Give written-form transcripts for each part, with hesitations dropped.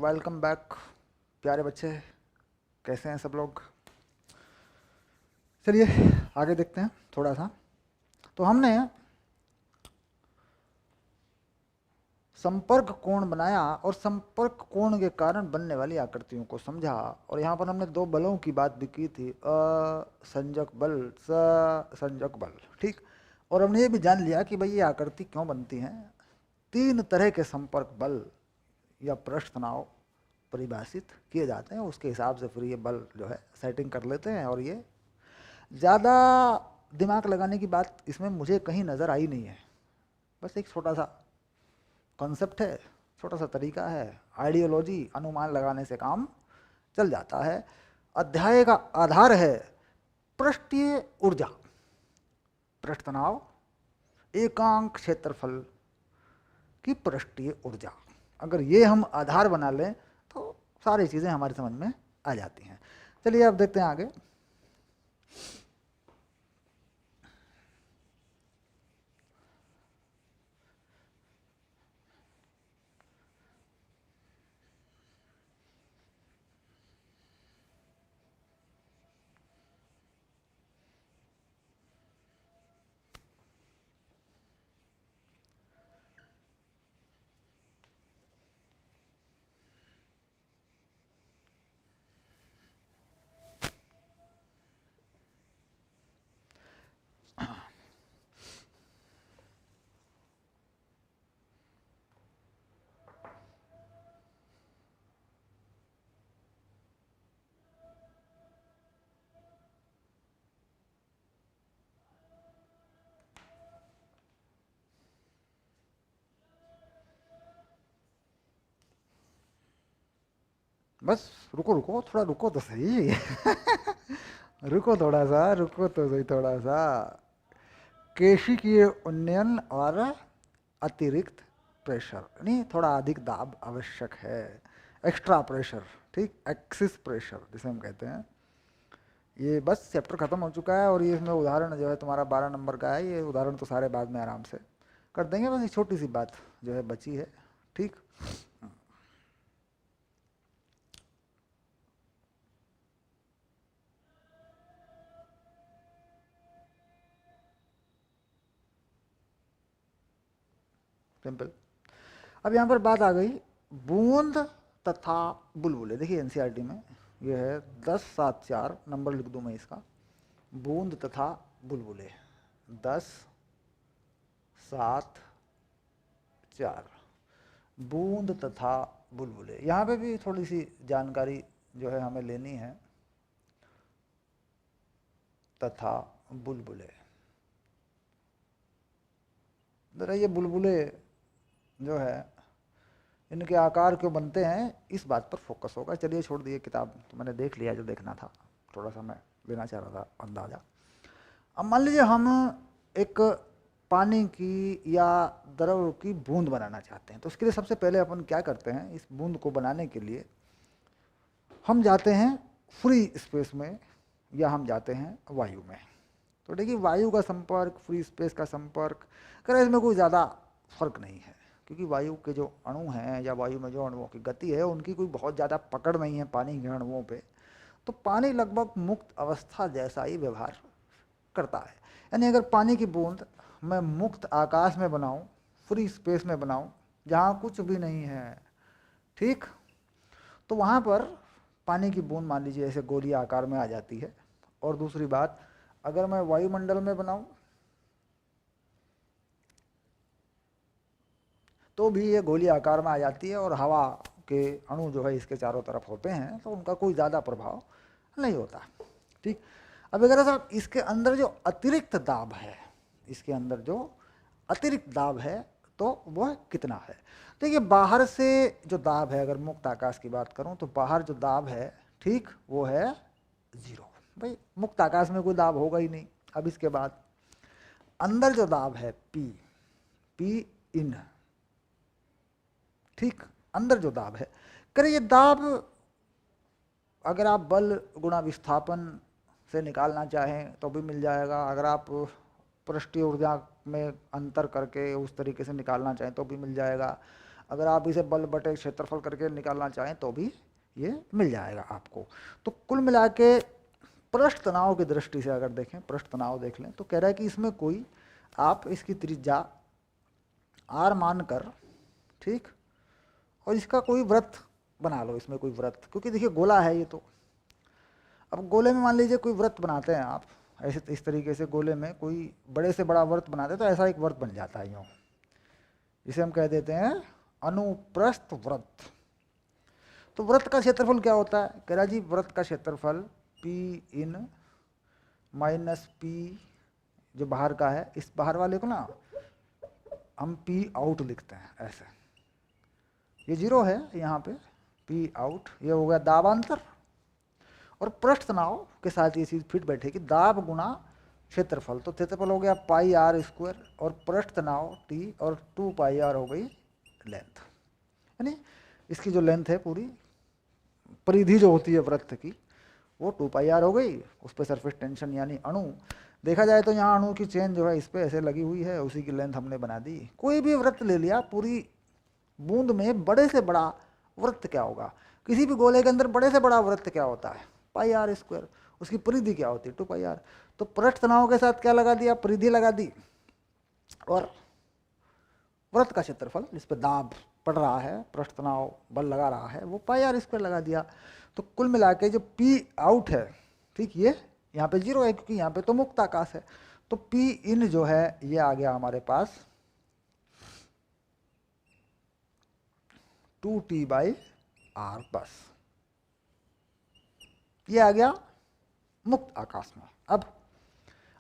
Welcome back प्यारे बच्चे। कैसे हैं सब लोग? चलिए आगे देखते हैं थोड़ा सा। तो हमने संपर्क कोण बनाया और संपर्क कोण के कारण बनने वाली आकृतियों को समझा। और यहाँ पर हमने दो बलों की बात भी की थी, असंजक बल, ससंजक बल। ठीक। और हमने ये भी जान लिया कि भाई ये आकृति क्यों बनती हैं। तीन तरह के संपर्क बल या पृष्ठ तनाव परिभाषित किए जाते हैं, उसके हिसाब से फिर ये बल जो है सेटिंग कर लेते हैं। और ये ज़्यादा दिमाग लगाने की बात इसमें मुझे कहीं नज़र आई नहीं है। बस एक छोटा सा कॉन्सेप्ट है, छोटा सा तरीका है, आइडियोलॉजी, अनुमान लगाने से काम चल जाता है। अध्याय का आधार है पृष्ठीय ऊर्जा, पृष्ठ तनाव, एकांक क्षेत्रफल की पृष्ठीय ऊर्जा। अगर ये हम आधार बना लें तो सारी चीज़ें हमारी समझ में आ जाती हैं। चलिए अब देखते हैं आगे। बस रुको रुको, थोड़ा रुको तो सही। रुको थोड़ा सा, रुको तो सही थोड़ा सा। केशिकीय उन्नयन और अतिरिक्त प्रेशर, नहीं थोड़ा अधिक दाब आवश्यक है, एक्स्ट्रा प्रेशर। ठीक, एक्सिस प्रेशर जिसे हम कहते हैं। ये बस चैप्टर खत्म हो चुका है और ये इसमें उदाहरण जो है तुम्हारा 12 नंबर का है। ये उदाहरण तो सारे बाद में आराम से कर देंगे, बस एक छोटी सी बात जो है बची है। ठीक। सिंपल। अब यहाँ पर बात आ गई बूंद तथा बुलबुले। देखिए एनसीईआरटी में ये है 10-7-4 नंबर लिख दूँ मैं इसका। बूंद तथा बुलबुले 10-7-4, बूंद तथा बुलबुले। यहाँ पे भी थोड़ी सी जानकारी जो है हमें लेनी है। तथा बुलबुले, जरा ये बुलबुले जो है इनके आकार क्यों बनते हैं इस बात पर फोकस होगा। चलिए छोड़ दिए, किताब तो मैंने देख लिया जो देखना था, थोड़ा सा मैं लेना चाह रहा था अंदाज़ा। अब मान लीजिए हम एक पानी की या द्रव की बूंद बनाना चाहते हैं, तो उसके लिए सबसे पहले अपन क्या करते हैं, इस बूंद को बनाने के लिए हम जाते हैं फ्री स्पेस में या हम जाते हैं वायु में। तो देखिए वायु का संपर्क, फ्री स्पेस का संपर्क करें, इसमें कोई ज़्यादा फर्क नहीं है, क्योंकि वायु के जो अणु हैं या वायु में जो अणुओं की गति है उनकी कोई बहुत ज़्यादा पकड़ नहीं है पानी के अणुओं पे। तो पानी लगभग मुक्त अवस्था जैसा ही व्यवहार करता है। यानी अगर पानी की बूंद मैं मुक्त आकाश में बनाऊं, फ्री स्पेस में बनाऊं जहाँ कुछ भी नहीं है, ठीक, तो वहाँ पर पानी की बूंद मान लीजिए ऐसे गोलीय आकार में आ जाती है। और दूसरी बात, अगर मैं वायुमंडल में बनाऊं तो भी ये गोलीय आकार में आ जाती है और हवा के अणु जो है इसके चारों तरफ होते हैं, तो उनका कोई ज़्यादा प्रभाव नहीं होता। ठीक। अब अगर साहब इसके अंदर जो अतिरिक्त दाब है, इसके अंदर जो अतिरिक्त दाब है तो वह कितना है। देखिए बाहर से जो दाब है, अगर मुक्त आकाश की बात करूं तो बाहर जो दाब है, ठीक, वो है 0। भाई मुक्त आकाश में कोई दाब होगा ही नहीं। अब इसके बाद अंदर जो दाब है P, P इन, ठीक, अंदर जो दाब है, करिए दाब अगर आप बल गुणा विस्थापन से निकालना चाहें तो भी मिल जाएगा। अगर आप पृष्ठीय ऊर्जा में अंतर करके उस तरीके से निकालना चाहें तो भी मिल जाएगा। अगर आप इसे बल बटे क्षेत्रफल करके निकालना चाहें तो भी ये मिल जाएगा आपको। तो कुल मिला के पृष्ठ तनाव की दृष्टि से अगर देखें, पृष्ठ तनाव देख लें, तो कह रहा है कि इसमें कोई आप इसकी त्रिज्या r मानकर, ठीक, और इसका कोई वृत्त बना लो, इसमें कोई वृत्त, क्योंकि देखिए गोला है ये तो। अब गोले में मान लीजिए कोई वृत्त बनाते हैं आप, ऐसे इस तरीके से गोले में कोई बड़े से बड़ा वृत्त बनाते हैं, तो ऐसा एक वृत्त बन जाता है यूँ, जिसे हम कह देते हैं अनुप्रस्थ वृत्त। तो वृत्त का क्षेत्रफल क्या होता है? कह रहा जी वृत्त का क्षेत्रफल पी इन माइनस पी जो बाहर का है, इस बाहर वाले को ना हम पी आउट लिखते हैं ऐसे, ये जीरो है यहाँ पे, पी आउट, ये हो गया दाबांतर। और पृष्ठ तनाव के साथ ये चीज़ फिट बैठेगी, दाब गुणा क्षेत्रफल, तो क्षेत्रफल हो गया पाई आर स्क्वायर और पृष्ठ तनाव टी और 2 पाई आर हो गई लेंथ, यानी इसकी जो लेंथ है पूरी परिधि जो होती है वृत्त की वो 2 पाई आर हो गई। उस पर सरफेस टेंशन यानी अणु, देखा जाए तो यहाँ अणु की चेन जो है इस पर ऐसे लगी हुई है, उसी की लेंथ हमने बना दी। कोई भी वृत्त ले लिया, पूरी बूंद में बड़े से बड़ा वृत्त क्या होगा, किसी भी गोले के अंदर बड़े से बड़ा वृत्त क्या होता है, पाई आर स्क्वायर, उसकी परिधि क्या होती है 2 पाई आर। तो पृष्ठ तनाव के साथ क्या लगा दिया, परिधि लगा दी, और वृत्त का क्षेत्रफल जिस पर दाब पड़ रहा है, पृष्ठ तनाव बल लगा रहा है, वो पाई आर स्क्वायर लगा दिया। तो कुल मिला के जो पी आउट है, ठीक, ये यहाँ पे जीरो है क्योंकि यहाँ पे तो मुक्त आकाश है, तो पी इन जो है ये आ गया हमारे पास 2t बाई आर, बस ये आ गया मुक्त आकाश में। अब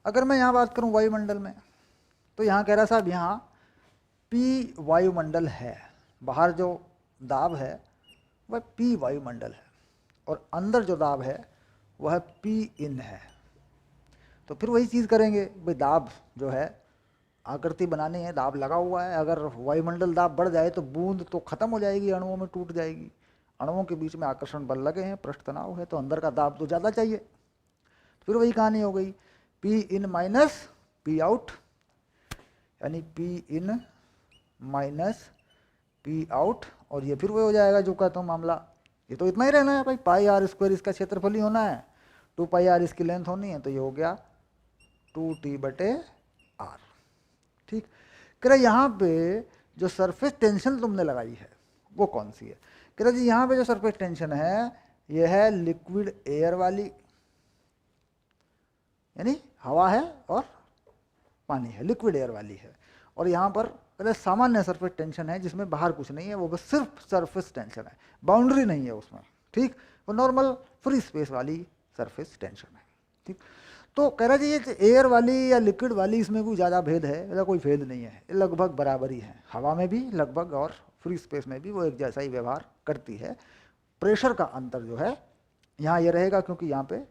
अगर मैं यहाँ बात करूँ वायुमंडल में, तो यहाँ कह रहा साहब यहाँ P वायुमंडल है, बाहर जो दाब है वह P वायुमंडल है और अंदर जो दाब है वह P इन है। तो फिर वही चीज़ करेंगे भाई, दाब जो है आकृति बनानी है, दाब लगा हुआ है, अगर वायुमंडल दाब बढ़ जाए तो बूंद तो खत्म हो जाएगी, अणुओं में टूट जाएगी, अणुओं के बीच में आकर्षण बल लगे हैं, पृष्ठ तनाव है, तो अंदर का दाब तो ज़्यादा चाहिए। फिर वही कहानी हो गई, P in minus P out, यानी P in minus P out, और ये फिर वही हो जाएगा जो कहता हूँ मामला, ये तो इतना ही रहना है भाई, पाई आर स्क्वायर इसका क्षेत्रफल ही होना है, 2 पाई आर इसकी लेंथ होनी है, तो ये हो गया 2t बटे आर। ठीक, कह रहा यहाँ पे जो सरफेस टेंशन तुमने लगाई है वो कौन सी है? कह रहा जी यहाँ पे जो सरफेस टेंशन है ये है लिक्विड एयर वाली, यानी हवा है और पानी है, लिक्विड एयर वाली है। और यहाँ पर पहले सामान्य सरफेस टेंशन है जिसमें बाहर कुछ नहीं है, वो बस सिर्फ सरफेस टेंशन है, बाउंड्री नहीं है उसमें, ठीक, वो नॉर्मल फ्री स्पेस वाली सरफेस टेंशन है। ठीक, तो कह रहा जी ये एयर वाली या लिक्विड वाली इसमें कोई ज़्यादा भेद है? या कोई भेद नहीं है, लगभग बराबर ही है, हवा में भी लगभग और फ्री स्पेस में भी वो एक जैसा ही व्यवहार करती है। प्रेशर का अंतर जो है यहाँ ये रहेगा क्योंकि यहाँ पे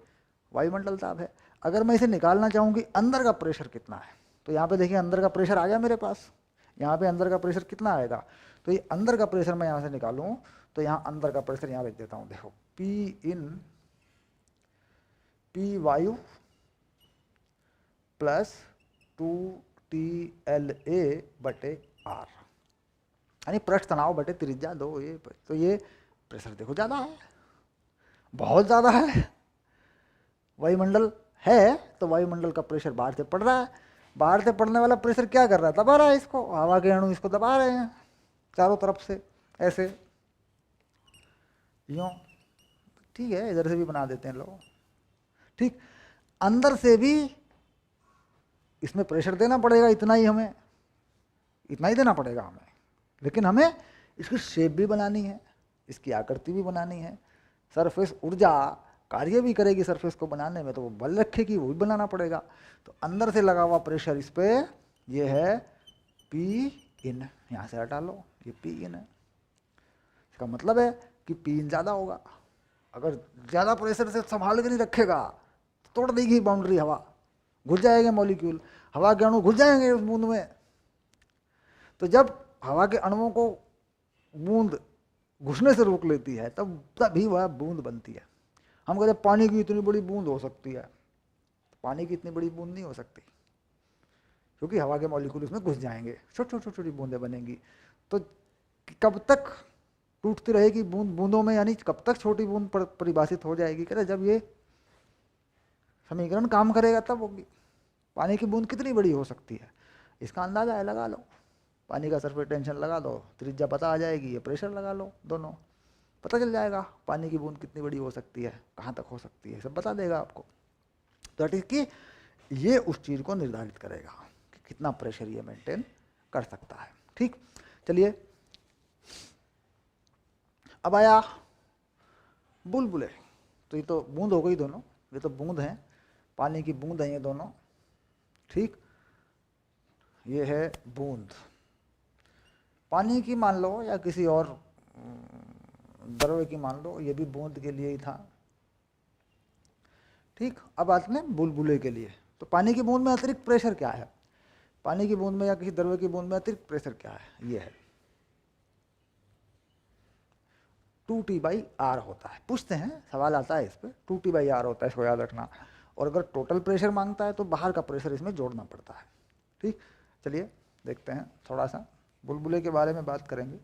वायुमंडल दाब है। अगर मैं इसे निकालना चाहूँ कि अंदर का प्रेशर कितना है, तो यहाँ पे देखिए अंदर का प्रेशर आ गया मेरे पास, यहाँ पे अंदर का प्रेशर कितना आएगा, तो ये अंदर का प्रेशर मैं यहाँ से निकालूँ तो यहाँ अंदर का प्रेशर यहाँ लिख देता हूँ, देखो पी इन पी वायु प्लस 2TLA बटे आर, यानी पृष्ठ तनाव बटे त्रिज्या 2, ये तो ये प्रेशर देखो ज़्यादा है, बहुत ज़्यादा है। वायुमंडल है तो वायुमंडल का प्रेशर बाहर से पड़ रहा है, बाहर से पड़ने वाला प्रेशर क्या कर रहा है, दबा रहा है इसको, हवा के अणु इसको दबा रहे हैं चारों तरफ से ऐसे यूँ। ठीक है, इधर से भी बना देते हैं लोग। ठीक, अंदर से भी इसमें प्रेशर देना पड़ेगा, इतना ही हमें, इतना ही देना पड़ेगा हमें, लेकिन हमें इसकी शेप भी बनानी है, इसकी आकृति भी बनानी है, सरफेस ऊर्जा कार्य भी करेगी सरफेस को बनाने में, तो वो बल रखेगी, वो भी बनाना पड़ेगा। तो अंदर से लगा हुआ प्रेशर इस पे ये है पी इन, यहाँ से हटा लो, ये पी इन है, इसका मतलब है कि पी इन ज़्यादा होगा। अगर ज़्यादा प्रेशर से संभाल के नहीं रखेगा तो तोड़ देगी बाउंड्री, हवा घुस जाएंगे, मॉलिक्यूल हवा के अणु घुस जाएंगे उस बूंद में। तो जब हवा के अणुओं को बूंद घुसने से रोक लेती है तभी वह बूंद बनती है। हम कहते हैं पानी की इतनी बड़ी बूंद हो सकती है, पानी की इतनी बड़ी बूंद नहीं हो सकती क्योंकि हवा के मॉलिक्यूल उसमें घुस जाएंगे, छोटी छोटी छोटी बूंदें बनेंगी। तो कि कब तक टूटती रहेगी बूंद बूंदों में, यानी कब तक छोटी बूंद परिभाषित हो जाएगी। कह रहे जब ये समीकरण काम करेगा तब होगी। पानी की बूंद कितनी बड़ी हो सकती है इसका अंदाजा है, लगा लो। पानी का सरफेस टेंशन लगा दो, त्रिज्या पता आ जाएगी, ये प्रेशर लगा लो, दोनों पता चल जाएगा पानी की बूंद कितनी बड़ी हो सकती है, कहाँ तक हो सकती है, सब बता देगा आपको। तो दैट इज कि ये उस चीज़ को निर्धारित करेगा कि कितना प्रेशर ये मेंटेन कर सकता है। ठीक, चलिए अब आया बुलबुले। तो ये तो बूंद हो गई दोनों, ये तो बूंद हैं, पानी की बूंद है ये दोनों। ठीक, ये है बूंद पानी की मान लो या किसी और द्रव्य की मान लो, ये भी बूंद के लिए ही था। ठीक, अब आते हैं बुलबुले के लिए। तो पानी की बूंद में अतिरिक्त प्रेशर क्या है, पानी की बूंद में या किसी द्रव्य की बूंद में अतिरिक्त प्रेशर क्या है, ये है 2T/R होता है। पूछते हैं, सवाल आता है इस पर, 2T/R होता है, इसको याद रखना। और अगर टोटल प्रेशर मांगता है तो बाहर का प्रेशर इसमें जोड़ना पड़ता है। ठीक, चलिए देखते हैं, थोड़ा सा बुलबुले के बारे में बात करेंगे।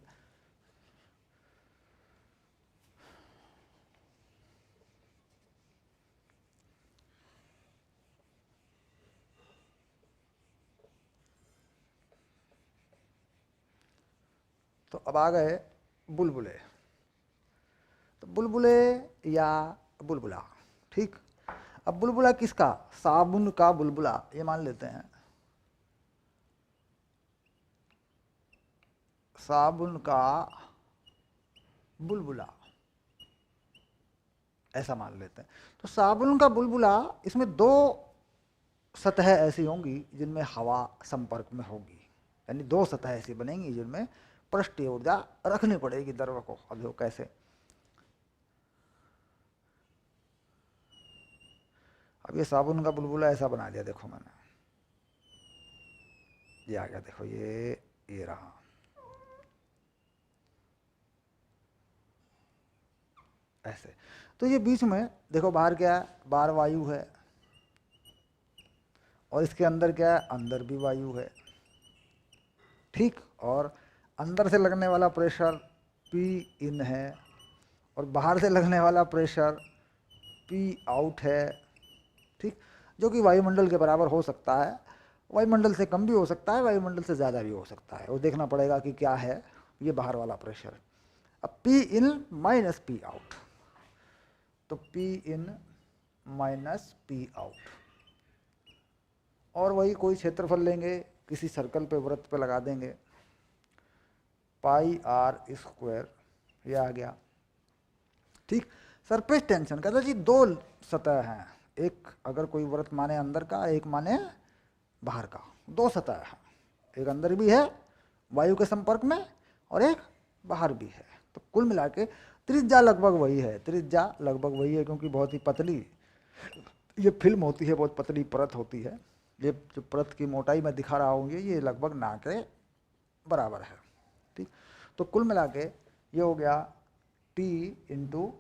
तो अब आ गए बुलबुले। तो बुलबुले या बुलबुला, ठीक। अब बुलबुला किसका, साबुन का बुलबुला, ये मान लेते हैं, साबुन का बुलबुला ऐसा मान लेते हैं। तो साबुन का बुलबुला, इसमें दो सतह ऐसी होंगी जिनमें हवा संपर्क में होगी, यानी दो सतह ऐसी बनेंगी जिनमें पृष्ठीय ऊर्जा रखनी पड़ेगी द्रव को। अब देखो कैसे, अब ये साबुन का बुलबुला ऐसा बना दिया, देखो मैंने, ये आ गया, देखो ये रहा। ऐसे, तो ये बीच में देखो बाहर क्या है, बाहर वायु है, और इसके अंदर क्या है, अंदर भी वायु है। ठीक, और अंदर से लगने वाला प्रेशर पी इन है, और बाहर से लगने वाला प्रेशर पी आउट है। ठीक, जो कि वायुमंडल के बराबर हो सकता है, वायुमंडल से कम भी हो सकता है, वायुमंडल से ज़्यादा भी हो सकता है, वो देखना पड़ेगा कि क्या है ये बाहर वाला प्रेशर। अब P in minus P out, तो P in minus P out, और वही कोई क्षेत्रफल लेंगे, किसी सर्कल पे, वृत्त पे लगा देंगे, πr², ये आ गया। ठीक, सरफेस टेंशन कहता जी दो सतह हैं, एक अगर कोई वृत्त माने अंदर का, एक माने बाहर का, दो सतह है, एक अंदर भी है वायु के संपर्क में और एक बाहर भी है। तो कुल मिला के त्रिज्या लगभग वही है, त्रिज्या लगभग वही है, क्योंकि बहुत ही पतली ये फिल्म होती है, बहुत पतली परत होती है। ये जो परत की मोटाई मैं दिखा रहा हूँ, ये लगभग ना के बराबर है। ठीक, तो कुल मिला के ये हो गया T इंटू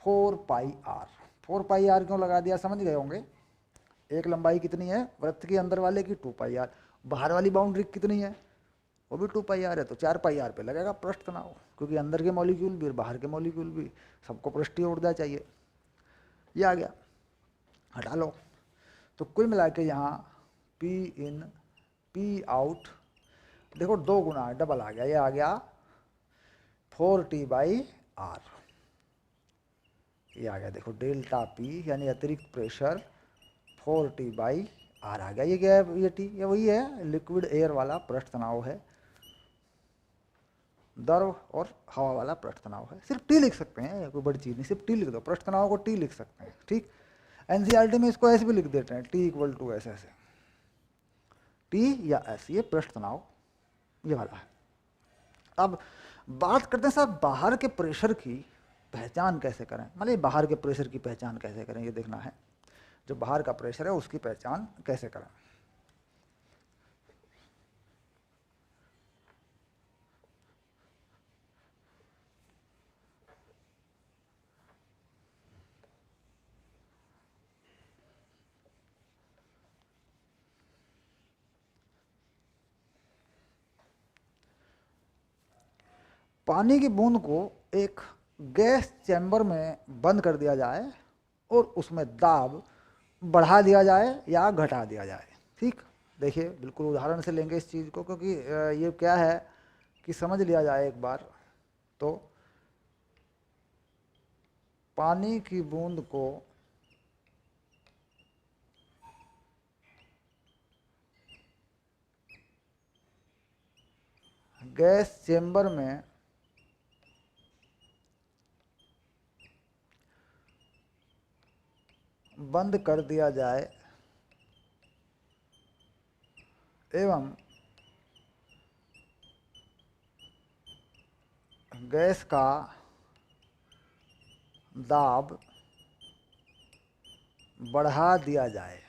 4πr। 4πr क्यों लगा दिया समझ गए होंगे। एक लंबाई कितनी है वृत्त के अंदर वाले की, 2πr, बाहर वाली बाउंड्री कितनी है, वो भी 2πr है, तो 4πr पे लगेगा पृष्ठ तनाव, क्योंकि अंदर के मॉलिक्यूल भी और बाहर के मॉलिक्यूल भी, सबको पृष्ठीय ऊर्जा चाहिए। ये आ गया, हटा लो। तो कुल मिला के यहाँ पी इन पी आउट, देखो दो गुना है, डबल आ गया, ये आ गया 4T/R, ये आ गया, देखो डेल्टा पी यानी अतिरिक्त प्रेशर 4T/R आ गया। ये क्या है, ये टी, ये वही है लिक्विड एयर वाला पृष्ठ तनाव है, द्रव और हवा वाला पृष्ठ तनाव है। सिर्फ टी लिख सकते हैं, कोई बड़ी चीज़ नहीं, सिर्फ टी लिख दो, पृष्ठ तनाव को टी लिख सकते हैं। ठीक, एनसीईआरटी में इसको ऐसे भी लिख देते हैं, टी इक्वल टू ऐसे ऐसे, टी या एस, ये पृष्ठ तनाव ये वाला है। अब बात करते हैं साहब बाहर के प्रेशर की पहचान कैसे करें, मतलब बाहर के प्रेशर की पहचान कैसे करें, ये देखना है। जो बाहर का प्रेशर है उसकी पहचान कैसे करें। पानी की बूंद को एक गैस चैम्बर में बंद कर दिया जाए और उसमें दाब बढ़ा दिया जाए या घटा दिया जाए। ठीक, देखिए बिल्कुल उदाहरण से लेंगे इस चीज़ को, क्योंकि ये क्या है कि समझ लिया जाए एक बार। तो पानी की बूंद को गैस चेंबर में बंद कर दिया जाए एवं गैस का दाब बढ़ा दिया जाए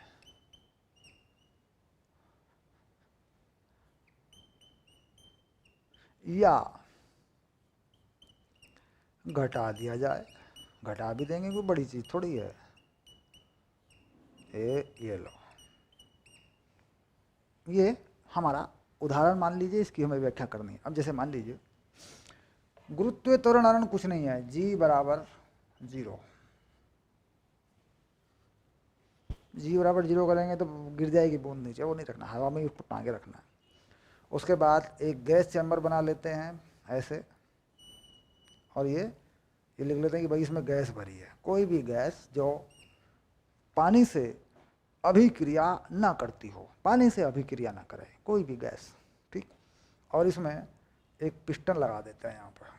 या घटा दिया जाए। घटा भी देंगे, कोई बड़ी चीज़ थोड़ी है। ये लो, ये हमारा उदाहरण मान लीजिए, इसकी हमें व्याख्या करनी है। अब जैसे मान लीजिए गुरुत्वीय त्वरण कुछ नहीं है, जी बराबर 0। जी बराबर 0 करेंगे तो गिर जाएगी बूंद नीचे, वो नहीं रखना, हवा में ही उसको टांगे रखना है। उसके बाद एक गैस चैम्बर बना लेते हैं ऐसे, और ये लिख लेते हैं कि भाई इसमें गैस भरी है। कोई भी गैस जो पानी से अभिक्रिया ना करती हो, पानी से अभिक्रिया ना करे, कोई भी गैस। ठीक, और इसमें एक पिस्टन लगा देते हैं यहाँ पर।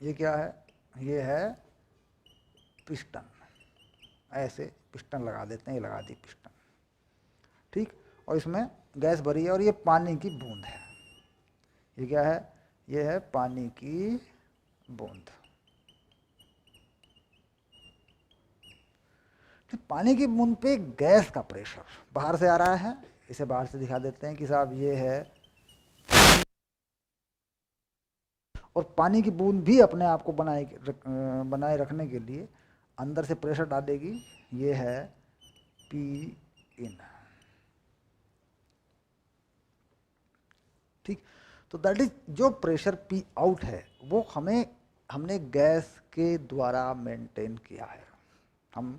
ये क्या है? ये है पिस्टन। ऐसे पिस्टन लगा देते हैं, ये लगा दी पिस्टन। ठीक, और इसमें गैस भरी है और ये पानी की बूंद है। ये क्या है? ये है पानी की बूंद। तो पानी की बूंद पे गैस का प्रेशर बाहर से आ रहा है। इसे बाहर से दिखा देते हैं कि साहब ये है, और पानी की बूंद भी अपने आप को बनाए रखने के लिए अंदर से प्रेशर डालेगी। ये है पी इन। ठीक, तो दैट इज जो प्रेशर पी आउट है वो हमने गैस के द्वारा मेंटेन किया है। हम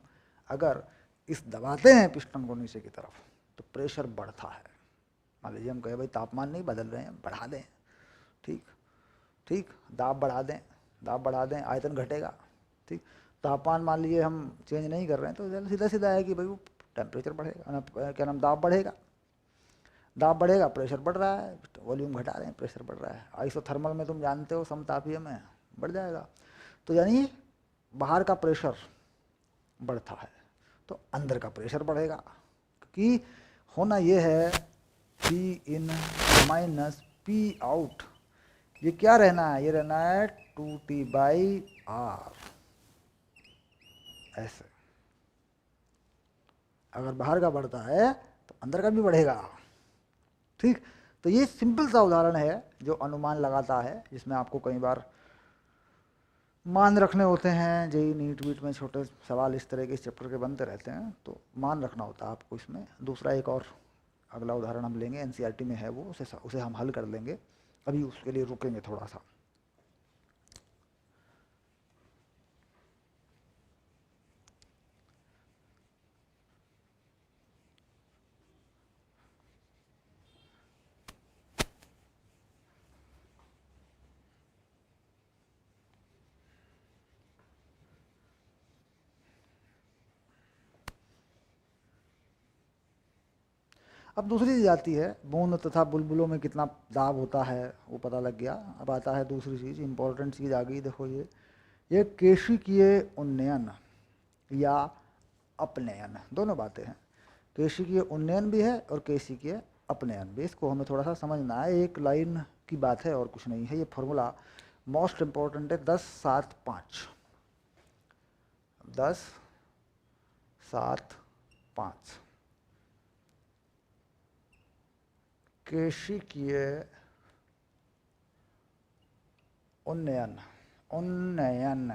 अगर इस दबाते हैं पिस्टन को नीचे की तरफ तो प्रेशर बढ़ता है। मान लीजिए हम कहें भाई तापमान नहीं बदल रहे हैं, बढ़ा दें। ठीक, ठीक, दाब बढ़ा दें, दाब बढ़ा दें, आयतन घटेगा। ठीक, तापमान मान लीजिए हम चेंज नहीं कर रहे हैं तो सीधा सीधा है कि भाई वो टेम्परेचर बढ़ेगा, क्या नाम, दाब बढ़ेगा। दाब बढ़ेगा, प्रेशर बढ़ रहा है, वॉल्यूम घटा रहे हैं, प्रेशर बढ़ रहा है। आइसोथर्मल में तुम जानते हो, समतापीय में बढ़ जाएगा। तो यानी बाहर का प्रेशर बढ़ता है तो अंदर का प्रेशर बढ़ेगा, क्योंकि होना ये है P in minus P out. ये क्या रहना है? ये रहना है 2T/R। ऐसे अगर बाहर का बढ़ता है तो अंदर का भी बढ़ेगा। ठीक, तो ये सिंपल सा उदाहरण है जो अनुमान लगाता है, जिसमें आपको कई बार मान रखने होते हैं। जेई नीट वीट में छोटे सवाल इस तरह के इस चैप्टर के बनते रहते हैं, तो मान रखना होता है आपको इसमें। दूसरा एक और अगला उदाहरण हम लेंगे, एनसीईआरटी में है वो, उसे हम हल कर लेंगे। अभी उसके लिए रुकेंगे थोड़ा सा। अब दूसरी चीज़ आती है, बूंद तथा बुलबुलों में कितना दाब होता है वो पता लग गया। अब आता है दूसरी चीज़, इंपॉर्टेंट चीज़ आ गई। देखो ये केशिकीय उन्नयन या अपनयन, दोनों बातें हैं। केशिकीय उन्नयन भी है और केशिकीय अपनयन भी। इसको हमें थोड़ा सा समझना है, एक लाइन की बात है और कुछ नहीं है। ये फॉर्मूला मोस्ट इंपॉर्टेंट है, 10-7-5। 10-7-5 केशिकीय उन्नयन। उन्नयन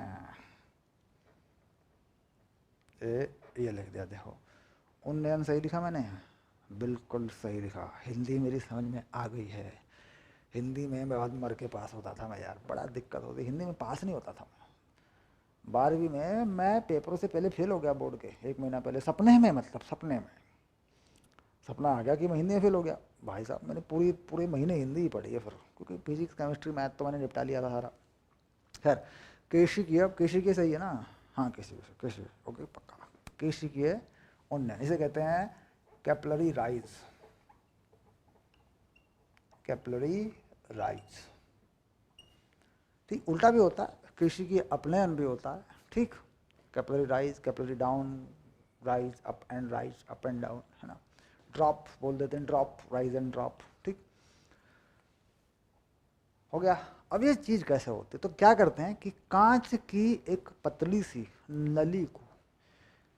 ये लिख दिया, देखो उन्नयन सही लिखा मैंने, बिल्कुल सही लिखा, हिंदी मेरी समझ में आ गई है। हिंदी में मैं बहुत मर के पास होता था मैं यार, बड़ा दिक्कत होती, हिंदी में पास नहीं होता था मैं। 12वीं में मैं पेपरों से पहले फेल हो गया बोर्ड के, 1 महीना पहले, सपने में, मतलब सपने में सपना आ गया कि मैं हिंदी में फेल हो गया। भाई साहब मैंने पूरे महीने हिंदी ही पढ़ी है फिर, क्योंकि फिजिक्स केमिस्ट्री मैथ तो मैंने निपटा लिया था सारा। खैर, केशी की, अब केशी की सही है ना? हाँ केशी, केशी ओके पक्का। केशी की है उन्नयन, इसे कहते हैं कैपलरी राइज, कैपलरी राइज। ठीक, उल्टा भी होता है, केशी की अपनयन भी होता है। ठीक, capillary rise, capillary down, rise up and rise, up and down, है ना? ड्रॉप बोल देते हैं, ड्रॉप, राइज एंड ड्रॉप। ठीक हो गया। अब ये चीज़ कैसे होती है, तो क्या करते हैं कि कांच की एक पतली सी नली को,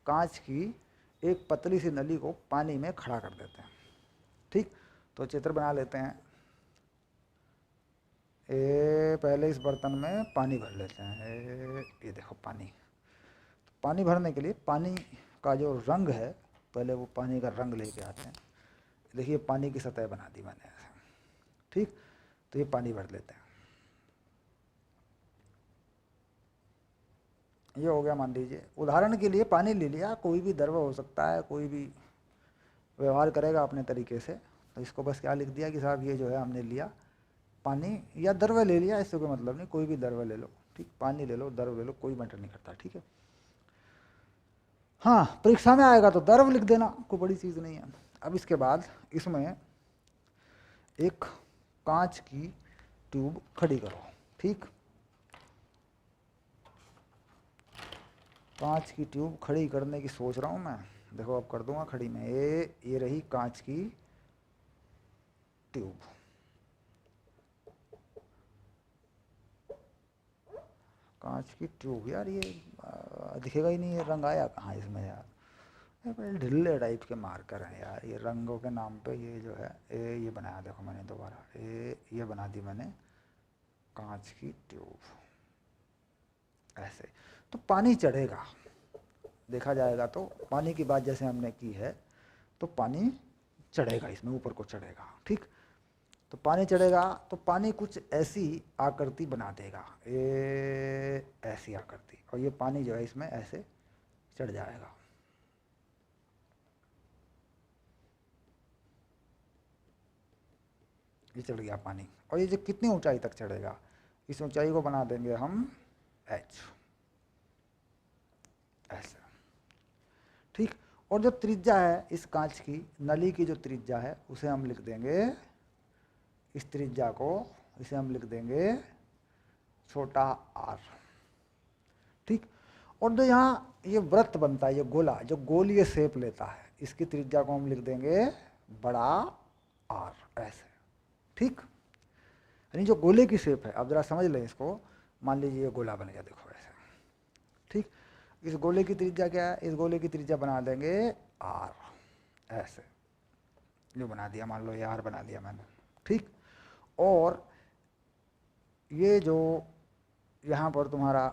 कांच की एक पतली सी नली को पानी में खड़ा कर देते हैं। ठीक, तो चित्र बना लेते हैं। पहले इस बर्तन में पानी भर लेते हैं। ये देखो पानी। तो पानी भरने के लिए पानी का जो रंग है, पहले वो पानी का रंग लेके आते हैं। देखिए पानी की सतह बना दी मैंने ऐसे। ठीक, तो ये पानी भर लेते हैं। ये हो गया, मान लीजिए उदाहरण के लिए पानी ले लिया, कोई भी द्रव हो सकता है, कोई भी व्यवहार करेगा अपने तरीके से। तो इसको बस क्या लिख दिया कि साहब ये जो है हमने लिया पानी, या द्रव ले लिया, इससे कोई मतलब नहीं, कोई भी द्रव ले लो। ठीक, पानी ले लो, द्रव ले लो, कोई मैटर नहीं करता। ठीक है, हाँ परीक्षा में आएगा तो द्रव लिख देना, कोई बड़ी चीज़ नहीं है। अब इसके बाद इसमें एक कांच की ट्यूब खड़ी करो। ठीक, कांच की ट्यूब खड़ी करने की सोच रहा हूँ मैं। देखो अब कर दूंगा खड़ी में। ये रही कांच की ट्यूब। कांच की ट्यूब यार, ये दिखेगा ही नहीं, ये रंग आया कहाँ इसमें यार? ये बड़े ढिल्ले टाइप के मार्कर हैं यार, ये रंगों के नाम पे ये जो है ये बनाया, देखो मैंने दोबारा ये बना दी मैंने कांच की ट्यूब ऐसे। तो पानी चढ़ेगा, देखा जाएगा तो पानी की बात जैसे हमने की है, तो पानी चढ़ेगा इसमें, ऊपर को चढ़ेगा। ठीक, तो पानी चढ़ेगा तो पानी कुछ ऐसी आकृति बना देगा, ये ऐसी आकृति, और ये पानी जो है इसमें ऐसे चढ़ जाएगा। ये चढ़ गया पानी, और ये जो कितनी ऊंचाई तक चढ़ेगा, इस ऊंचाई को बना देंगे हम h ऐसे। ठीक, और जो त्रिज्या है इस कांच की नली की, जो त्रिज्या है उसे हम लिख देंगे, इस त्रिज्या को इसे हम लिख देंगे छोटा r। ठीक, और जो यहाँ ये वृत्त बनता है, ये गोला, जो गोलीय शेप लेता है, इसकी त्रिज्या को हम लिख देंगे बड़ा R ऐसे। ठीक, यानी जो गोले की शेप है, अब जरा समझ लें इसको। मान लीजिए ये गोला बन गया, देखो ऐसे। ठीक, इस गोले की त्रिज्या क्या है? इस गोले की त्रिज्या बना देंगे R ऐसे, जो बना दिया, मान लो ये R बना दिया मैंने। ठीक, और ये जो यहाँ पर तुम्हारा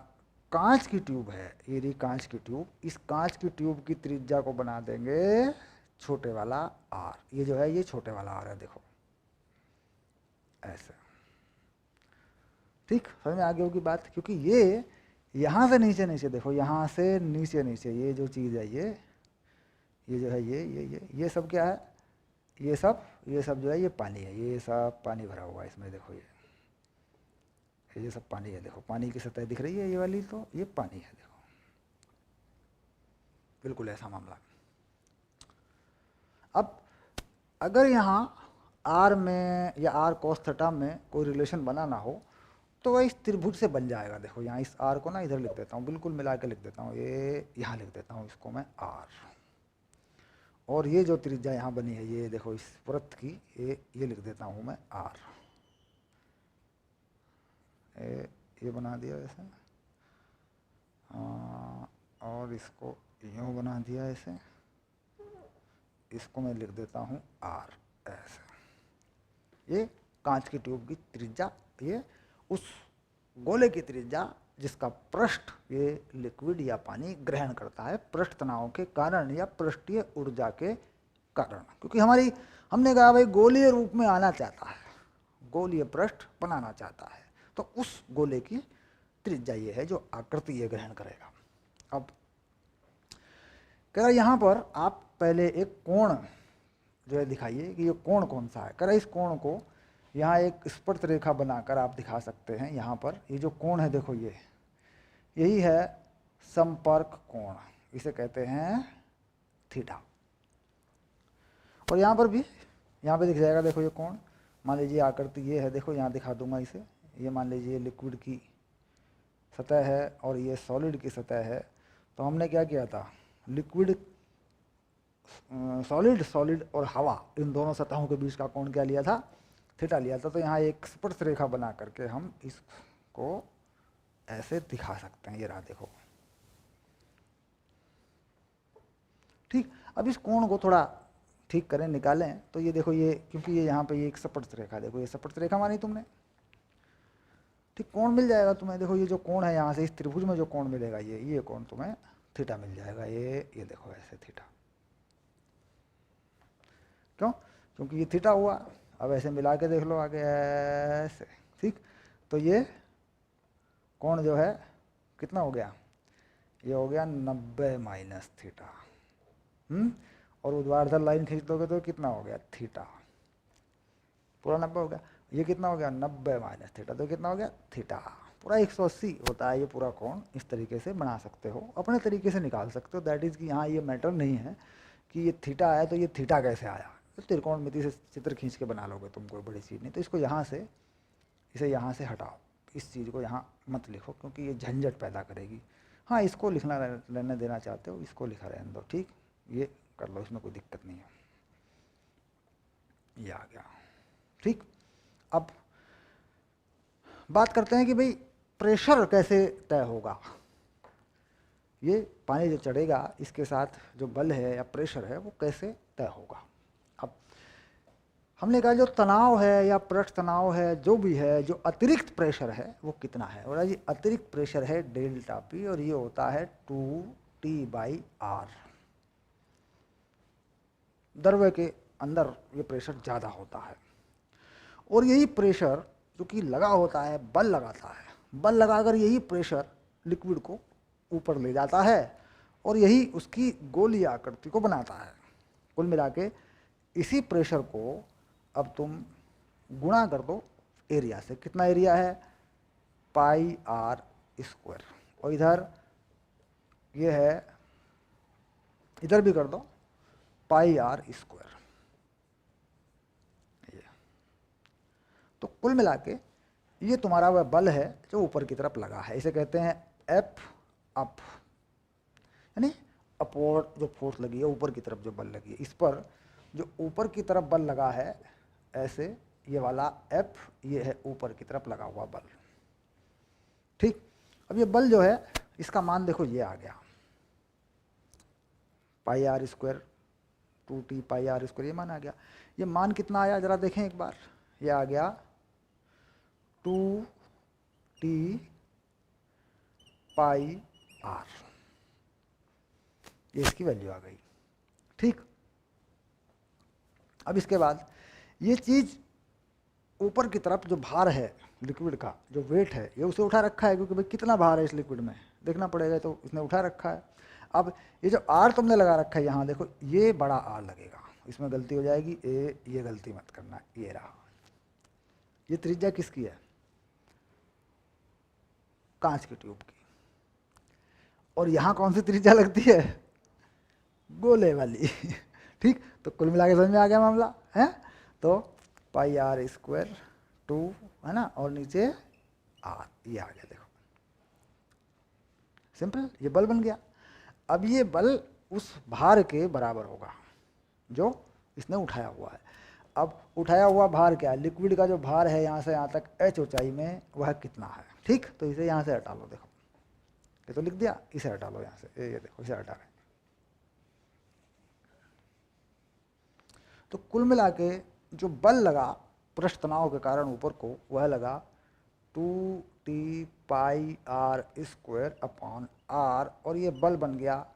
कांच की ट्यूब है, ये रही कांच की ट्यूब, इस कांच की ट्यूब की त्रिज्या को बना देंगे छोटे वाला R। ये जो है ये छोटे वाला R है, देखो ऐसे। ठीक, समझ में आ गई होगी बात, क्योंकि ये यहाँ से नीचे नीचे देखो, यहाँ से नीचे नीचे ये जो चीज़ है, ये जो है ये सब क्या है? ये सब जो है ये पानी है, ये सब पानी भरा हुआ है इसमें। देखो ये सब पानी है, देखो पानी की सतह दिख रही है ये वाली, तो ये पानी है, देखो बिल्कुल ऐसा मामला। अब अगर यहाँ R में या R cos थीटा में कोई रिलेशन बना ना हो, तो वह इस त्रिभुज से बन जाएगा। देखो यहाँ इस R को ना इधर लिख देता हूँ, बिल्कुल मिला के लिख देता हूँ, ये यहाँ लिख देता हूँ इसको मैं R। और ये जो त्रिज्या यहाँ बनी है, ये देखो इस वृत्त की, ये लिख देता हूँ मैं R। ये बना दिया ऐसे, और इसको यूँ बना दिया ऐसे, इसको मैं लिख देता हूँ R ऐसे। ये कांच की ट्यूब की त्रिज्या, ये उस गोले की त्रिज्या जिसका पृष्ठ ये लिक्विड या पानी ग्रहण करता है, पृष्ठ तनाव के कारण या पृष्ठीय ऊर्जा के कारण, क्योंकि हमने कहा भाई गोलीय रूप में आना चाहता है, गोलीय पृष्ठ बनाना चाहता है, तो उस गोले की त्रिज्या ये है जो आकृति ये ग्रहण करेगा। अब कह रहा यहाँ पर आप पहले एक कोण जो है दिखाइए कि ये कोण कौन सा है। कह रहा इस कोण को यहाँ एक स्पर्श रेखा बनाकर आप दिखा सकते हैं। यहाँ पर ये जो कोण है देखो, ये यही है संपर्क कोण, इसे कहते हैं थीटा। और यहाँ पर भी, यहाँ पे दिख जाएगा देखो ये कोण, मान लीजिए आकृति ये है, देखो यहाँ दिखा दूंगा इसे, ये मान लीजिए लिक्विड की सतह है और ये सॉलिड की सतह है। तो हमने क्या किया था, लिक्विड सॉलिड और हवा, इन दोनों सतहों के बीच का कोण क्या लिया था, थीटा लिया था। तो यहाँ एक स्पर्श रेखा बना करके हम इसको ऐसे दिखा सकते हैं, ये रहा देखो, ठीक। अब इस कोण को थोड़ा ठीक करें, निकालें, तो ये देखो, ये क्योंकि ये यहाँ पे ये एक स्पर्श रेखा, देखो ये स्पर्श रेखा मानी तुमने, ठीक, कोण मिल जाएगा तुम्हें। देखो ये जो कोण है यहाँ से इस त्रिभुज में जो कोण मिलेगा, ये कोण तुम्हें थीटा मिल जाएगा, ये देखो ऐसे थीटा। क्यों? क्योंकि ये थीटा हुआ। अब ऐसे मिला के देख लो आगे ऐसे, ठीक। तो ये कोण जो है कितना हो गया, ये हो गया 90 माइनस थीटा। और ऊर्ध्वाधर लाइन खींच दोगे तो कितना हो गया, थीटा, पूरा 90 हो गया। ये कितना हो गया, 90 माइनस थीटा, तो कितना हो गया, थीटा। पूरा 180 होता है ये पूरा कोण। इस तरीके से बना सकते हो, अपने तरीके से निकाल सकते हो। दैट इज़ कि यहाँ ये मैटर नहीं है कि ये थीटा आया तो ये थीटा कैसे आया, तो त्रिकोणमिति से चित्र खींच के बना लोगे तुम, कोई बड़ी चीज़ नहीं। तो इसको यहाँ से, इसे यहाँ से हटाओ, इस चीज़ को यहाँ मत लिखो क्योंकि ये झंझट पैदा करेगी। हाँ, इसको लिखना रहने देना चाहते हो, इसको लिखा रहने दो, ठीक, ये कर लो, इसमें कोई दिक्कत नहीं है। ये आ गया, ठीक। अब बात करते हैं कि भाई प्रेशर कैसे तय होगा। ये पानी जो चढ़ेगा इसके साथ जो बल है या प्रेशर है वो कैसे तय होगा। अब हमने कहा जो तनाव है या पृष्ठ तनाव है, जो भी है, जो अतिरिक्त प्रेशर है वो कितना है। और ये अतिरिक्त प्रेशर है डेल्टा पी, और ये होता है 2T/R। द्रव्य के अंदर ये प्रेशर ज़्यादा होता है, और यही प्रेशर जो कि लगा होता है, बल लगाता है, बल लगाकर यही प्रेशर लिक्विड को ऊपर ले जाता है और यही उसकी गोलीय आकृति को बनाता है। कुल मिला के इसी प्रेशर को अब तुम गुणा कर दो एरिया से। कितना एरिया है, πr², और इधर ये है, इधर भी कर दो πr²। तो कुल मिला के ये तुम्हारा वह बल है जो ऊपर की तरफ लगा है। इसे कहते हैं एफ अप, यानी अपवर्ड जो फोर्स लगी है, ऊपर की तरफ जो बल लगी है। इस पर जो ऊपर की तरफ बल लगा है ऐसे, ये वाला एफ, ये है ऊपर की तरफ लगा हुआ बल, ठीक। अब ये बल जो है इसका मान देखो, ये आ गया πr², 2T/R², ये मान आ गया। ये मान कितना आया जरा देखें एक बार, ये आ गया 2T/R, ये इसकी वैल्यू आ गई, ठीक। अब इसके बाद ये चीज़ ऊपर की तरफ जो भार है लिक्विड का, जो वेट है, ये उसे उठा रखा है, क्योंकि भाई कितना भार है इस लिक्विड में देखना पड़ेगा, तो इसने उठा रखा है। अब ये जो आर तुमने लगा रखा है यहाँ देखो, ये बड़ा आर लगेगा, इसमें गलती हो जाएगी, ये गलती मत करना, ये रहा। ये त्रिज्या किसकी है, कांच की ट्यूब की। और यहाँ कौन सी त्रिज्या लगती है, गोले वाली, ठीक। तो कुल मिला के समझ में आ गया मामला है। तो πr², 2 है ना, और नीचे r, ये आ गया देखो, सिंपल, ये बल बन गया। अब ये बल उस भार के बराबर होगा जो इसने उठाया हुआ है। अब उठाया हुआ भार क्या है, लिक्विड का जो भार है यहाँ से यहाँ तक h ऊंचाई में, वह कितना है, ठीक। तो इसे यहाँ से हटा लो, देखो ये तो लिख दिया, इसे हटा लो यहाँ से, ये देखो इसे हटा रहे। तो कुल मिला के जो बल लगा पृष्ठ तनाव के कारण ऊपर को, वह लगा 2T/R²/R, और ये बल बन गया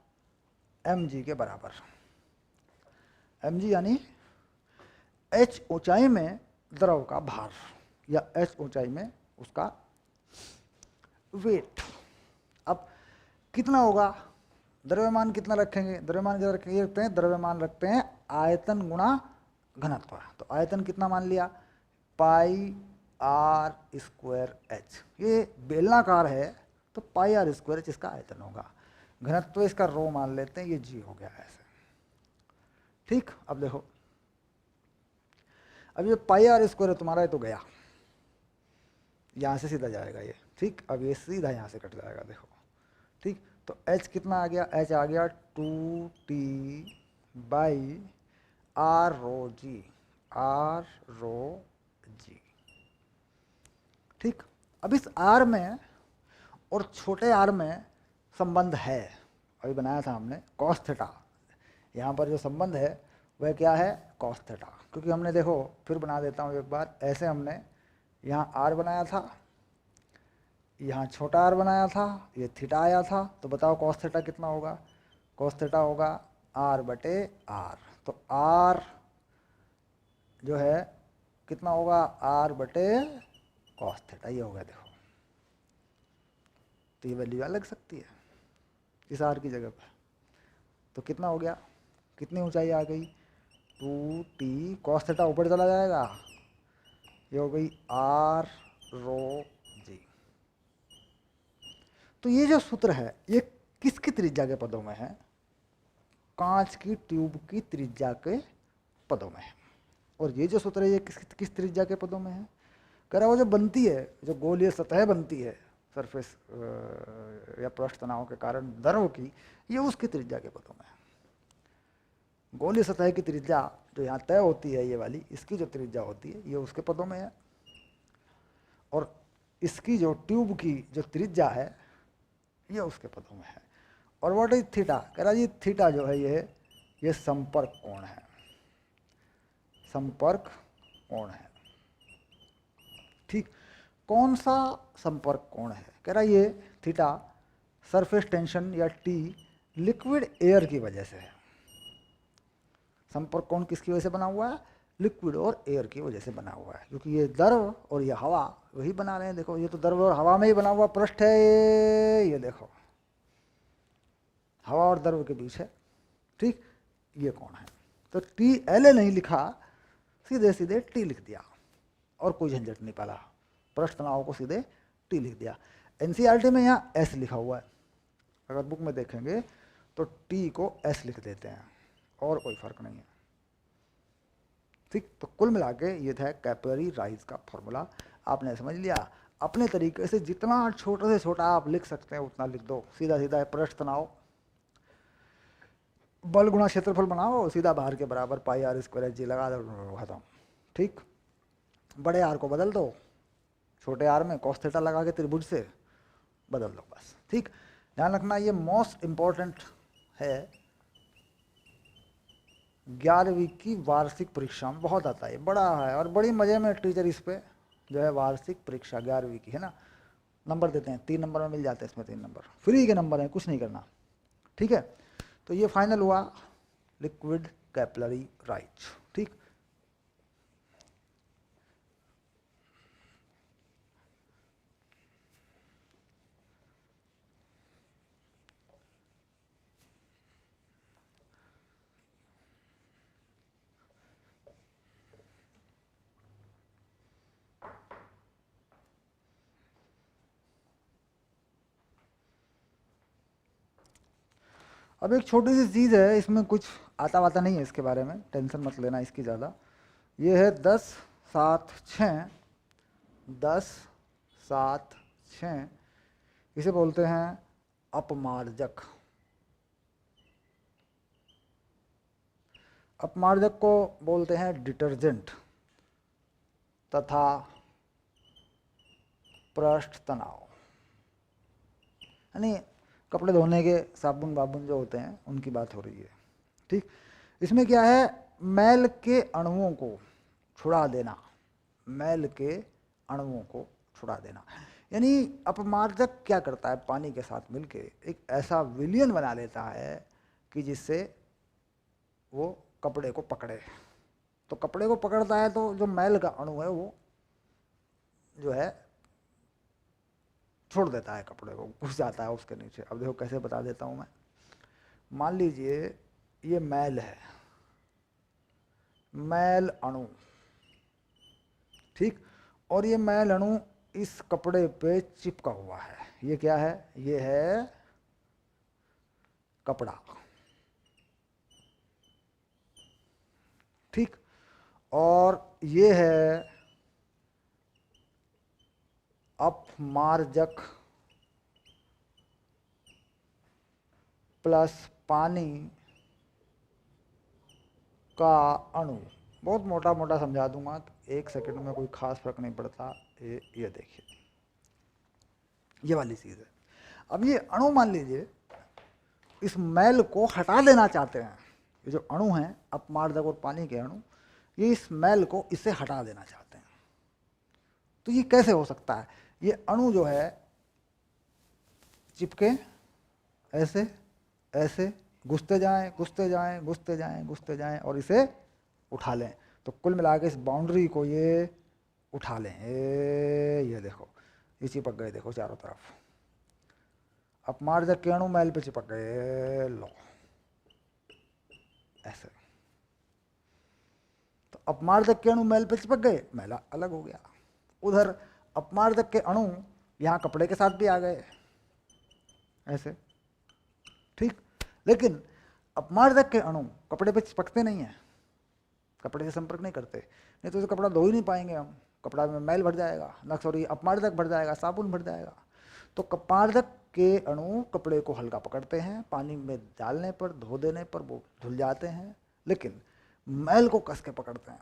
mg के बराबर। mg यानी h ऊंचाई में द्रव का भार या h ऊंचाई में उसका वेट। अब कितना होगा, द्रव्यमान कितना रखेंगे, द्रव्यमान कितना रखेंगे, रखते हैं द्रव्यमान रखते हैं आयतन गुणा घनत्व। तो आयतन कितना मान लिया, पाई आर स्क्वायर एच। ये बेलनाकार है तो पाई आर स्क्वायर एच इसका आयतन होगा। घनत्व इसका रो मान लेते हैं, ये जी हो गया ऐसे। ठीक, अब देखो, अब ये पाई आर स्क्वायर है तुम्हारा, ये तो गया, यहाँ से सीधा जाएगा ये। ठीक, अब ये सीधा यहाँ से कट जाएगा, देखो। ठीक, तो h कितना आ गया, h आ गया 2t by R row G, R row G. ठीक, अब इस r में और छोटे r में संबंध है, अभी बनाया था हमने कॉस थीटा। यहाँ पर जो संबंध है वह क्या है, कॉस थीटा। क्योंकि हमने देखो, फिर बना देता हूँ एक बार, ऐसे हमने यहाँ r बनाया था, यहाँ छोटा r बनाया था, ये थीटा आया था। तो बताओ कॉस थीटा कितना होगा, कॉस थीटा होगा r बटे r। तो r जो है कितना होगा, r बटे कॉस थीटा, ये हो गया। देखो, तो ये वैल्यू अलग सकती है इस r की जगह पर। तो कितना हो गया, कितनी ऊंचाई आ गई, 2t कॉस थीटा ऊपर चला जाएगा, ये हो गई r रो जी। तो ये जो सूत्र है ये किसकी त्रिज्या के पदों में है, कांच की ट्यूब की त्रिज्या के पदों में है। और ये जो सूत्र है ये किस त्रिज्या के पदों में है, कह रहा वो जो बनती है, जो गोलीय सतह बनती है सरफेस या पृष्ठ तनाव के कारण द्रव की, ये उसकी त्रिज्या के पदों में है। गोलीय सतह की त्रिज्या जो यहाँ तय होती है, ये वाली, इसकी जो त्रिज्या होती है ये उसके पदों में है। और इसकी जो ट्यूब की जो त्रिज्या है ये उसके पदों में है। और व्हाट इज थीटा, कह रहा जी थीटा जो है ये संपर्क कोण है, संपर्क कोण है। ठीक, कौन सा संपर्क कोण है, कह रहा ये थीटा सरफेस टेंशन या टी लिक्विड एयर की वजह से है। संपर्क कोण किसकी वजह से बना हुआ है, लिक्विड और एयर की वजह से बना हुआ है, क्योंकि ये द्रव और ये हवा वही बना रहे हैं। देखो, ये तो द्रव और हवा में ही बना हुआ पृष्ठ है, ये देखो हवा और द्रव के बीच है। ठीक, ये कौन है, तो टी एल ए नहीं लिखा, सीधे सीधे टी लिख दिया और कोई झंझट नहीं पाला, पृष्ठ तनाव को सीधे टी लिख दिया। एनसीईआरटी में यहाँ एस लिखा हुआ है, अगर बुक में देखेंगे तो टी को एस लिख देते हैं और कोई फर्क नहीं है। ठीक, तो कुल मिला के ये था कैपिलरी राइज का फॉर्मूला, आपने समझ लिया। अपने तरीके से जितना छोटे से छोटा आप लिख सकते हैं उतना लिख दो, सीधा सीधा पृष्ठ तनाव बल गुणा क्षेत्रफल बनाओ, सीधा बाहर के बराबर पाई आर स्क्वायर जी लगा दो, खत्म। ठीक, बड़े आर को बदल दो, छोटे आर में कॉस थीटा लगा के त्रिभुज से बदल दो, बस। ठीक, ध्यान रखना ये मोस्ट इंपॉर्टेंट है, 11वीं की वार्षिक परीक्षा में बहुत आता है, बड़ा है और बड़ी मजे में टीचर इस पे जो है वार्षिक परीक्षा 11वीं की है ना, नंबर देते हैं, 3 नंबर में मिल जाते हैं, इसमें 3 नंबर फ्री के नंबर हैं, कुछ नहीं करना। ठीक है, तो ये फाइनल हुआ लिक्विड कैपिलरी राइज। ठीक, अब एक छोटी सी चीज़ है, इसमें कुछ आता वाता नहीं है, इसके बारे में टेंशन मत लेना इसकी ज़्यादा। ये है 10-7-6, 10-7-6, इसे बोलते हैं अपमार्जक। अपमार्जक को बोलते हैं डिटर्जेंट तथा पृष्ठ तनाव, यानी कपड़े धोने के साबुन वाबुन जो होते हैं उनकी बात हो रही है। ठीक, इसमें क्या है, मैल के अणुओं को छुड़ा देना, मैल के अणुओं को छुड़ा देना। यानी अपमार्जक क्या करता है, पानी के साथ मिलके एक ऐसा विलयन बना लेता है कि जिससे वो कपड़े को पकड़े, तो कपड़े को पकड़ता है तो जो मैल का अणु है वो जो है छोड़ देता है, कपड़े को घुस जाता है उसके नीचे। अब देखो कैसे बता देता हूं मैं। मान लीजिए ये मैल है, मैल अणु, ठीक, और ये मैल अणु इस कपड़े पे चिपका हुआ है। ये क्या है? ये है कपड़ा, ठीक, और ये है अपमार्जक प्लस पानी का अणु। बहुत मोटा मोटा समझा दूंगा, 1 सेकंड में कोई खास फर्क नहीं पड़ता। ये देखिए, ये वाली चीज है। अब ये अणु मान लीजिए इस मैल को हटा देना चाहते हैं। ये जो अणु हैं अपमार्जक और पानी के अणु, ये इस मैल को इससे हटा देना चाहते हैं। तो ये कैसे हो सकता है? ये अणु जो है चिपके ऐसे ऐसे घुसते जाएं घुसते जाएं घुसते जाएं घुसते जाएं और इसे उठा लें। तो कुल मिला के इस बाउंड्री को ये उठा लें। ये देखो, ये चिपक गए, देखो चारों तरफ। अपमार्जक के अणु मैल पे चिपक गए, लो ऐसे। तो अपमार्जक के अणु मैल पे चिपक गए, मैला अलग हो गया। उधर अपमार्जक के अणु यहाँ कपड़े के साथ भी आ गए ऐसे, ठीक। लेकिन अपमार्जक के अणु कपड़े पे चिपकते नहीं है, कपड़े से संपर्क नहीं करते, नहीं तो कपड़ा धो ही नहीं पाएंगे हम, कपड़ा में मैल भर जाएगा, न सॉरी अपमार्जक भर जाएगा, साबुन भर जाएगा। तो अपमार्जक के अणु कपड़े को हल्का पकड़ते हैं, पानी में डालने पर, धो देने पर वो धुल जाते हैं, लेकिन मैल को कस के पकड़ते हैं,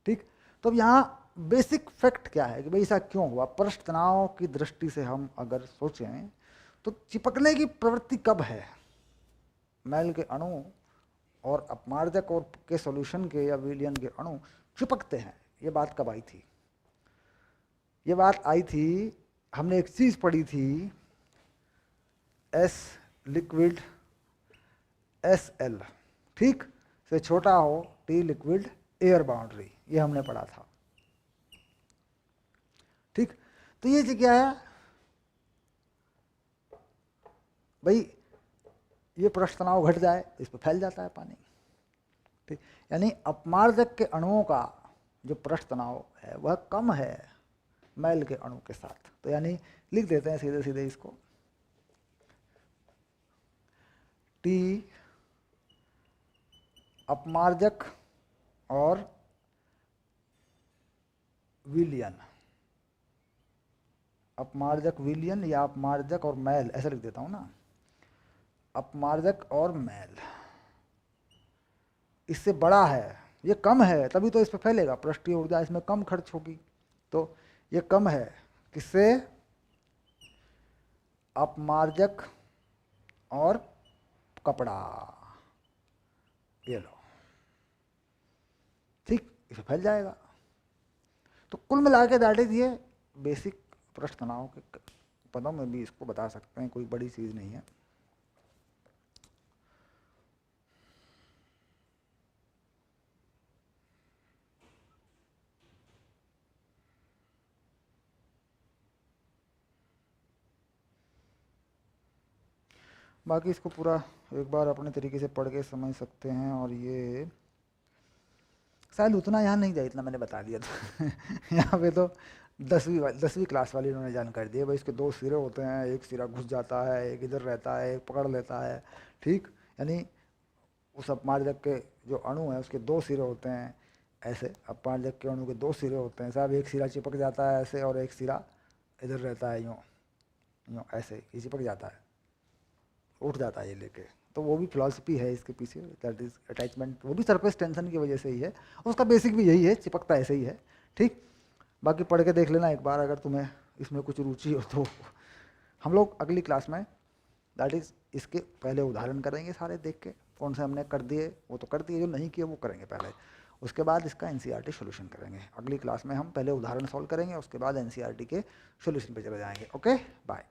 ठीक। तो अब यहाँ बेसिक फैक्ट क्या है कि भाई ऐसा क्यों हुआ? पृष्ठ तनाव की दृष्टि से हम अगर सोचें तो चिपकने की प्रवृत्ति कब है? मैल के अणु और अपमार्जक और के सॉल्यूशन के या विलयन के अणु चिपकते हैं। ये बात कब आई थी? ये बात आई थी, हमने एक चीज पढ़ी थी, एस लिक्विड SL, ठीक, से छोटा हो T लिक्विड एयर बाउंड्री, ये हमने पढ़ा था, ठीक। तो ये क्या है भाई? ये पृष्ठ तनाव घट जाए इस पर फैल जाता है पानी, ठीक। यानी अपमार्जक के अणुओं का जो पृष्ठ तनाव है वह कम है मैल के अणु के साथ। तो यानी लिख देते हैं सीधे सीधे इसको, T अपमार्जक और विलयन, अपमार्जक विलयन या अपमार्जक और मैल, ऐसा लिख देता हूं ना, अपमार्जक और मैल इससे बड़ा है, ये कम है, तभी तो इस पर फैलेगा, पृष्ठीय ऊर्जा इसमें कम खर्च होगी। तो ये कम है किससे? अपमार्जक और कपड़ा, ये लो, ठीक, इसे फैल जाएगा। तो कुल मिला के दैट इज ये बेसिक पृष्ठ तनाव के पदों में भी इसको बता सकते हैं, कोई बड़ी चीज नहीं है। बाकी इसको पूरा एक बार अपने तरीके से पढ़ के समझ सकते हैं। और ये शायद उतना यहाँ नहीं जाए, इतना मैंने बता दिया था यहाँ पे तो 10वीं क्लास वाली इन्होंने जानकारी दी है भाई, इसके 2 सिरे होते हैं, एक सिरा घुस जाता है, एक इधर रहता है, एक पकड़ लेता है, ठीक। यानी उस अपमार्जक के जो अणु है उसके 2 सिरे होते हैं ऐसे, अपमार्जक के अणु के 2 सिरे होते हैं साहब, एक सिरा चिपक जाता है ऐसे और एक सिरा इधर रहता है यूँ यूँ ऐसे, ये चिपक जाता है, उठ जाता है ये लेके। तो वो भी फिलॉसफी है इसके पीछे, दैट इज अटैचमेंट, वो भी सरफेस टेंशन की वजह से ही है, उसका बेसिक भी यही है, चिपकता ऐसे ही है, ठीक। बाकी पढ़ के देख लेना एक बार अगर तुम्हें इसमें कुछ रुचि हो तो। हम लोग अगली क्लास में दैट इज इसके पहले उदाहरण करेंगे सारे देख के, कौन से हमने कर दिए वो तो कर दिए, जो नहीं किए वो करेंगे पहले, उसके बाद इसका NCERT सोल्यूशन करेंगे। अगली क्लास में हम पहले उदाहरण सॉल्व करेंगे, उसके बाद NCERT के सोल्यूशन पे चले जाएंगे। Okay, bye.